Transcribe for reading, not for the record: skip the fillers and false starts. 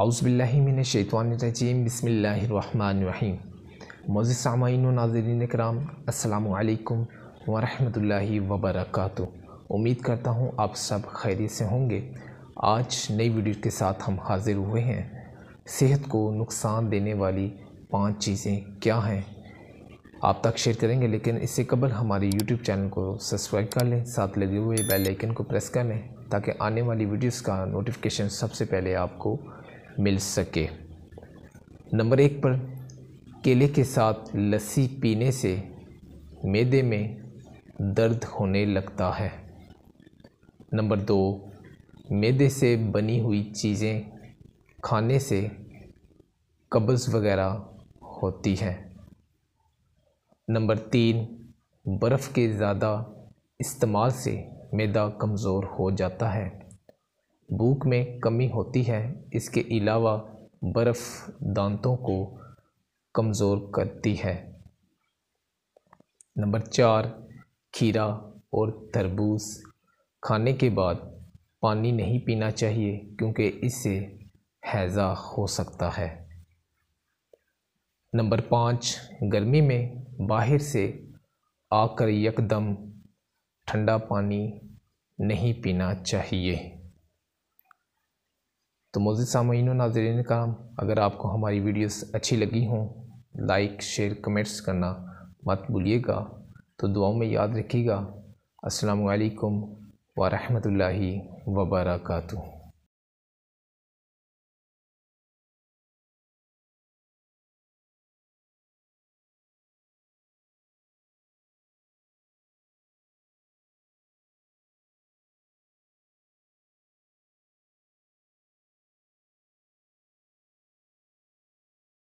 اعوذ باللہ من الشیطان الرجیم بسم اللہ الرحمن الرحیم۔ معزز سامعین و ناظرین کرام، السلام علیکم ورحمۃ اللہ وبرکاتہ۔ امید کرتا ہوں آپ سب خیریت سے ہوں گے۔ آج نئی ویڈیو کے ساتھ ہم حاضر ہوئے ہیں۔ صحت کو نقصان دینے والی 5 چیزیں کیا ہیں آپ تک شیئر کریں گے، لیکن اس سے قبل ہمارے یوٹیوب چینل کو سبسکرائب کر لیں، ساتھ لگے ہوئے بیل آئیکن کو پریس کر لیں تاکہ آنے والی ویڈیوز کا نوٹیفیکیشن سب سے پہلے آپ کو مل سکے۔ نمبر 1 پر کیلے کے ساتھ لسی پینے سے معدے میں درد ہونے لگتا ہے۔ نمبر 2، معدے سے بنی ہوئی چیزیں کھانے سے قبض وغیرہ ہوتی ہے۔ نمبر 3، برف کے زیادہ استعمال سے معدہ کمزور ہو جاتا ہے۔ بھوک میں کمی ہوتی ہے۔ اس کے علاوہ برف دانتوں کو کمزور کرتی ہے۔ نمبر 4، کھیرا اور تربوز کھانے کے بعد پانی نہیں پینا چاہیے کیونکہ اس سے ہیضہ ہو سکتا ہے۔ نمبر 5، گرمی میں باہر سے آ کر یکدم ٹھنڈا پانی نہیں پینا چاہیے۔ تو معزز سامعین و ناظرین کرام، اگر آپ کو ہماری ویڈیوز اچھی لگی ہوں، لائک شیئر کمنٹس کرنا مت بھولیے گا۔ تو دعاؤں میں یاد رکھیے گا۔ السلام علیکم ورحمۃ اللہ وبرکاتہ۔